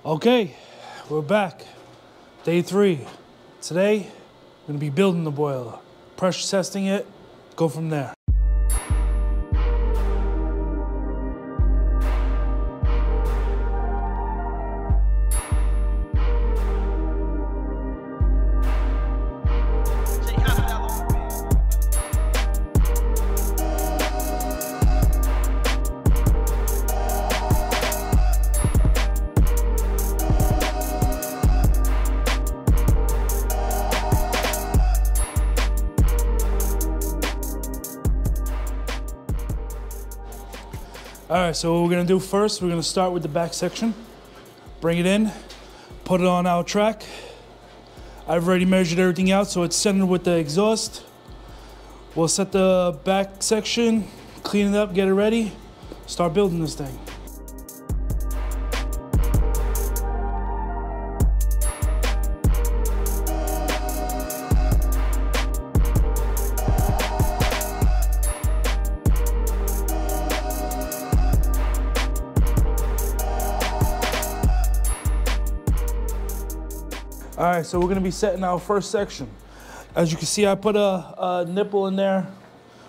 Okay, we're back. Day 3. Today, we're gonna be building the boiler, pressure testing it, go from there. All right, so what we're gonna do first, we're gonna start with the back section, bring it in, put it on our track. I've already measured everything out so it's centered with the exhaust. We'll set the back section, clean it up, get it ready, start building this thing. All right, so we're gonna be setting our first section. As you can see, I put a nipple in there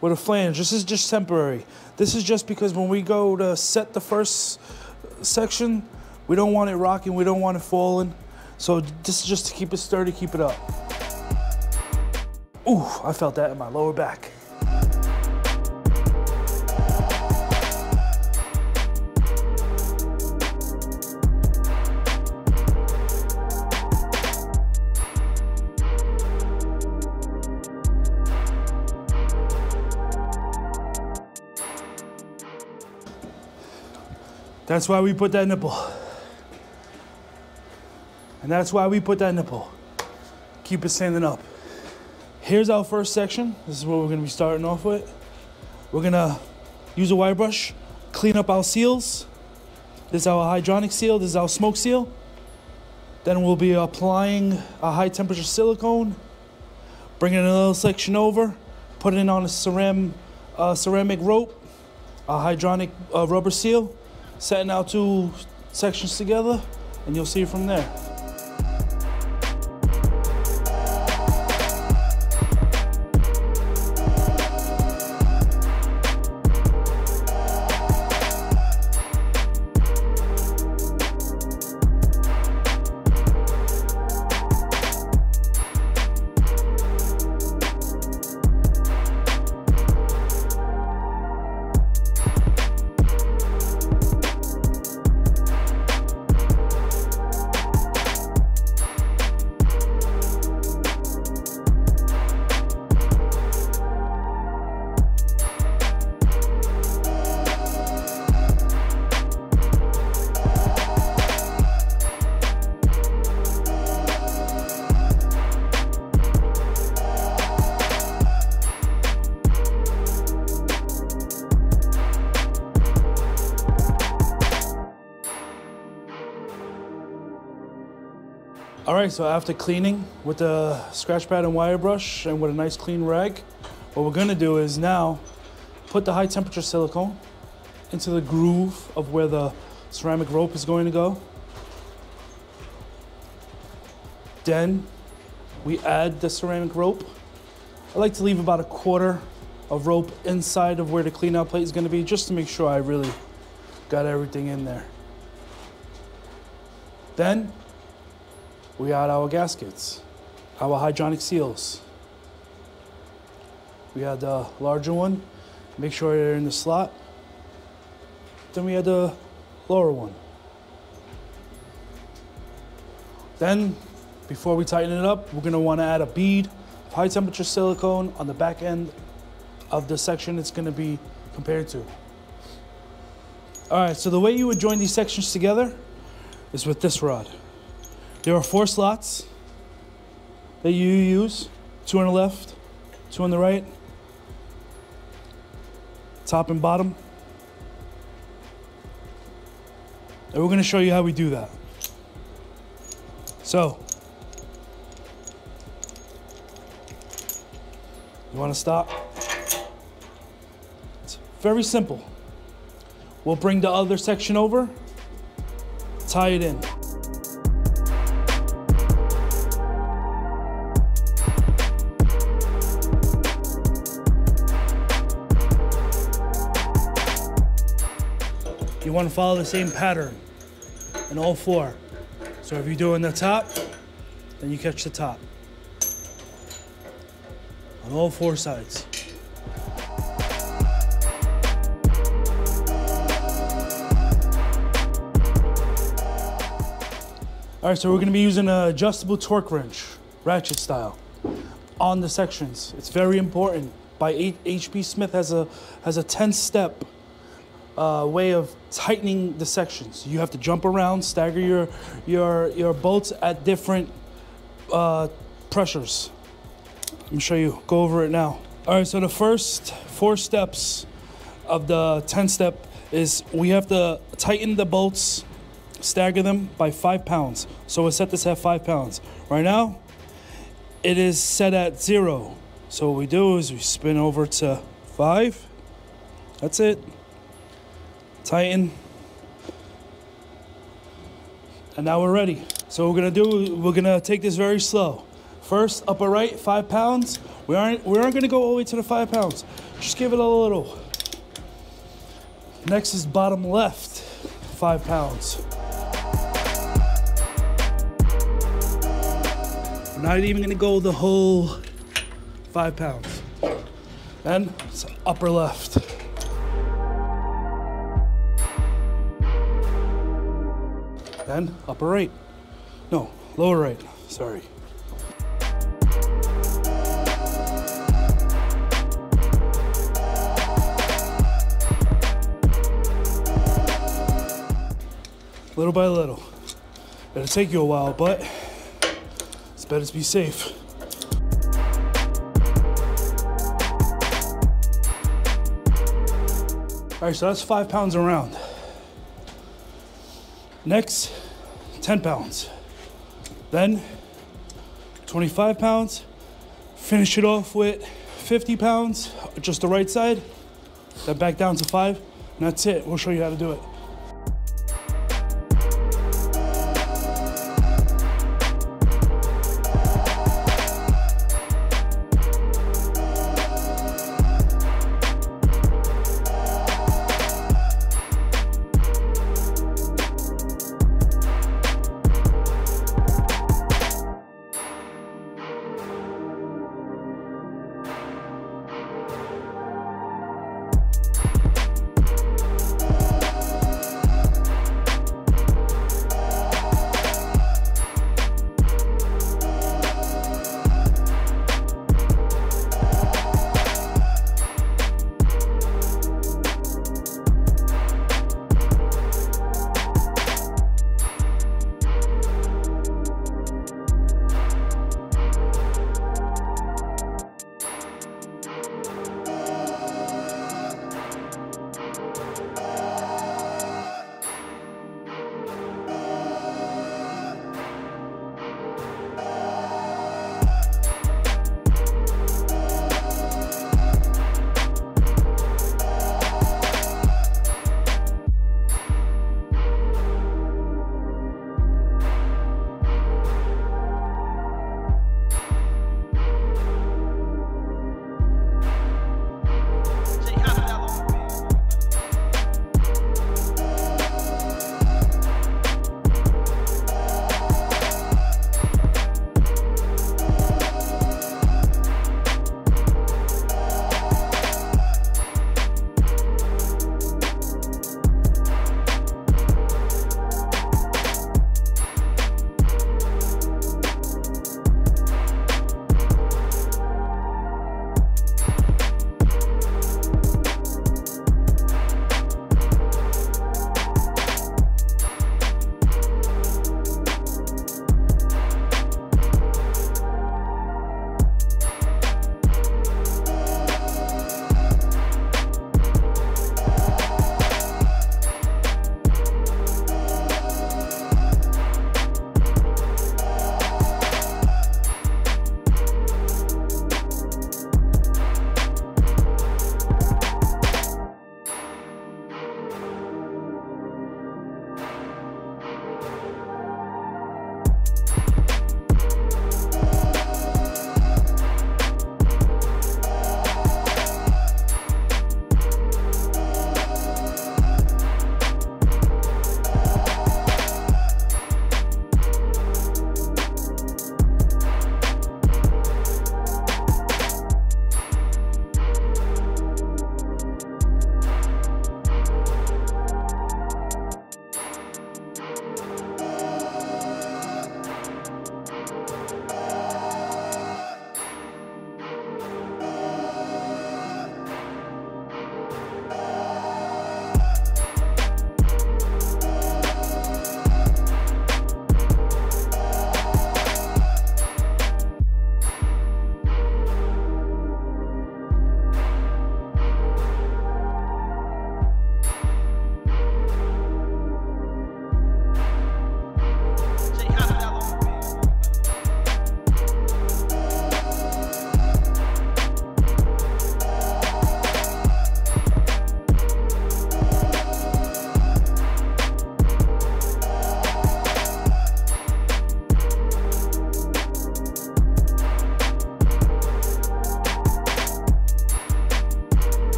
with a flange. This is just temporary. This is just because when we go to set the first section, we don't want it rocking, we don't want it falling. So this is just to keep it sturdy, keep it up. Ooh, I felt that in my lower back. That's why we put that nipple. And that's why we put that nipple. Keep it standing up. Here's our first section. This is what we're gonna be starting off with. We're gonna use a wire brush, clean up our seals. This is our hydronic seal, this is our smoke seal. Then we'll be applying a high temperature silicone, bringing another section over, putting it on a ceramic rope, a hydronic rubber seal, setting our two sections together, and you'll see it from there. All right, so after cleaning with the scratch pad and wire brush and with a nice clean rag, what we're gonna do is now put the high temperature silicone into the groove of where the ceramic rope is going to go. Then we add the ceramic rope. I like to leave about a quarter of rope inside of where the clean out plate is gonna be, just to make sure I really got everything in there. Then we add our gaskets, our hydronic seals. We add the larger one, make sure they're in the slot. Then we add the lower one. Then, before we tighten it up, we're gonna wanna add a bead of high temperature silicone on the back end of the section it's gonna be compared to. All right, so the way you would join these sections together is with this rod. There are 4 slots that you use, 2 on the left, 2 on the right, top and bottom. And we're gonna show you how we do that. So, you wanna stop? It's very simple. We'll bring the other section over, tie it in. You want to follow the same pattern in all four. So if you're doing the top, then you catch the top on all four sides. All right, so we're going to be using an adjustable torque wrench, ratchet style, on the sections. It's very important. By HP Smith has a 10-step way of tightening the sections. You have to jump around, stagger your bolts at different pressures. Let me show you. Go over it now. All right, so the first 4 steps of the 10-step is we have to tighten the bolts, stagger them by 5 pounds. So we'll set this at 5 pounds. Right now, it is set at 0. So what we do is we spin over to 5. That's it. Tighten. And now we're ready. So what we're gonna take this very slow. First, upper right, 5 pounds. We aren't gonna go all the way to the 5 pounds. Just give it a little. Next is bottom left, 5 pounds. We're not even gonna go the whole 5 pounds. Then it's upper left. Then upper right. No, lower right, sorry. Little by little. It'll take you a while, but it's better to be safe. All right, so that's 5 pounds around. Next, 10 pounds. Then 25 pounds. Finish it off with 50 pounds, just the right side. Then back down to 5, and that's it. We'll show you how to do it.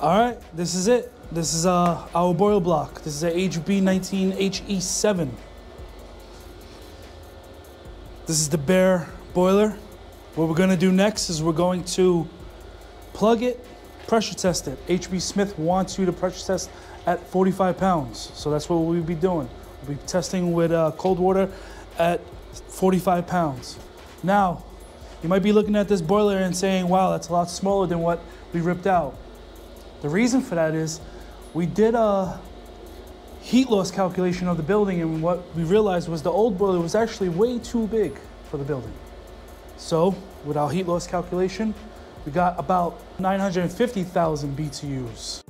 All right, this is it. This is our boiler block. This is a HB19HE7. This is the bare boiler. What we're gonna do next is we're going to plug it, pressure test it. HB Smith wants you to pressure test at 45 pounds. So that's what we'll be doing. We'll be testing with cold water at 45 pounds. Now, you might be looking at this boiler and saying, wow, that's a lot smaller than what we ripped out. The reason for that is we did a heat loss calculation of the building, and what we realized was the old boiler was actually way too big for the building. So with our heat loss calculation, we got about 950,000 BTUs.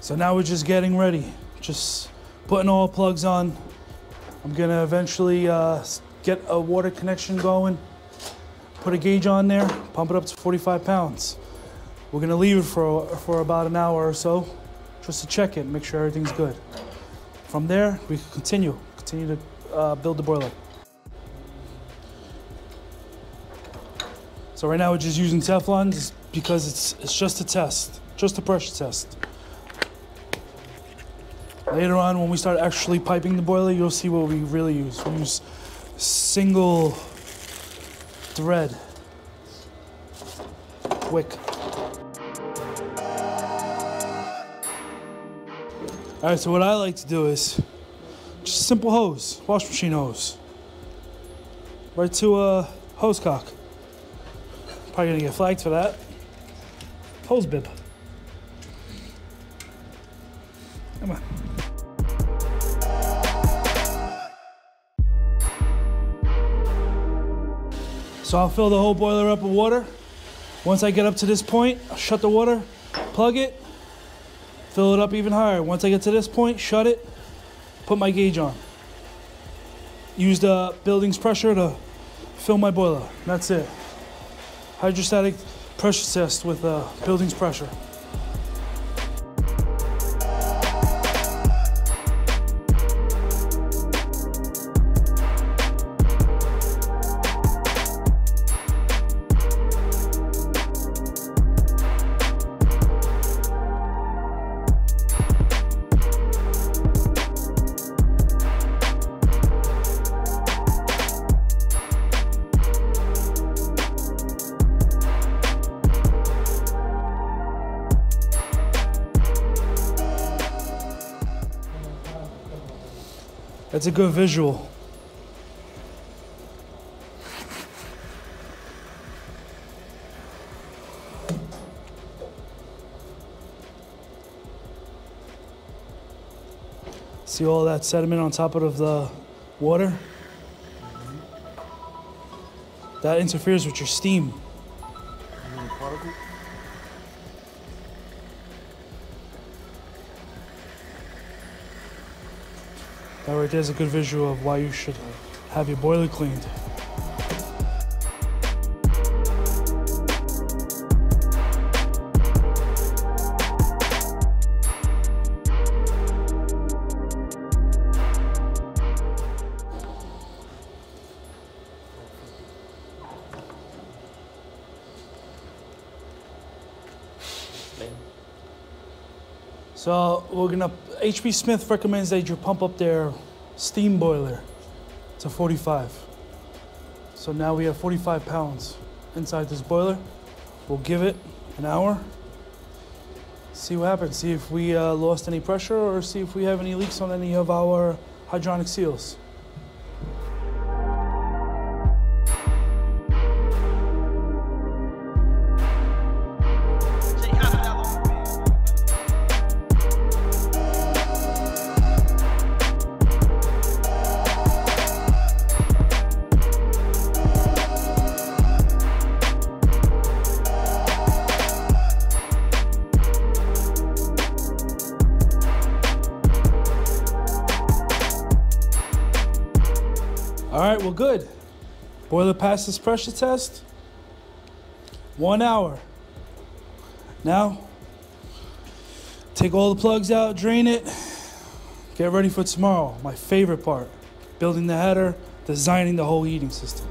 So now we're just getting ready, just putting all plugs on. I'm gonna eventually get a water connection going, put a gauge on there, pump it up to 45 pounds. We're gonna leave it for about an hour or so, just to check it, make sure everything's good. From there, we can continue to build the boiler. So right now we're just using Teflon just because it's just a test, just a pressure test. Later on, when we start actually piping the boiler, you'll see what we really use. We use single thread wick. All right, so what I like to do is just a simple hose, wash machine hose, right to a hose cock. Probably gonna get flagged for that. Hose bib. Come on. So I'll fill the whole boiler up with water. Once I get up to this point, I'll shut the water, plug it, fill it up even higher. Once I get to this point, shut it, put my gauge on. Use the building's pressure to fill my boiler. That's it. Hydrostatic pressure test with building's pressure. That's a good visual. See all that sediment on top of the water? That interferes with your steam. That right there's a good visual of why you should have your boiler cleaned. So HB Smith recommends that you pump up their steam boiler to 45. So now we have 45 pounds inside this boiler. We'll give it an hour, see what happens, see if we lost any pressure or see if we have any leaks on any of our hydronic seals. All right, well, good. Boiler passes pressure test. 1 hour. Now, take all the plugs out, drain it, get ready for tomorrow. My favorite part, building the header, designing the whole heating system.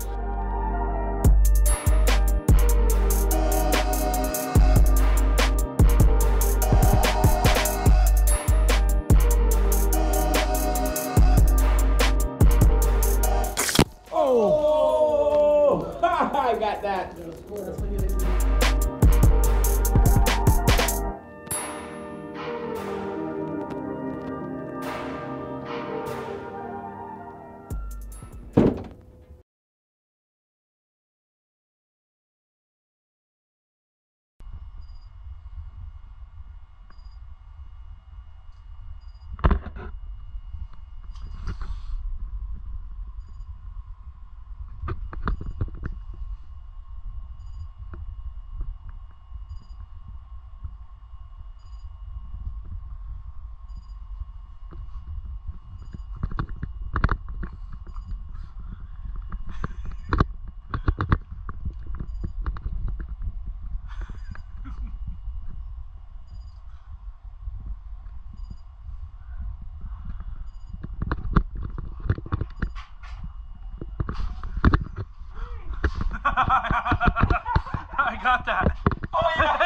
I got that. Oh yeah!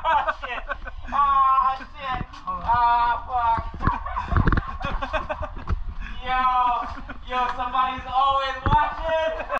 Oh shit! Ah shit! Ah fuck! Yo! Yo, somebody's always watching!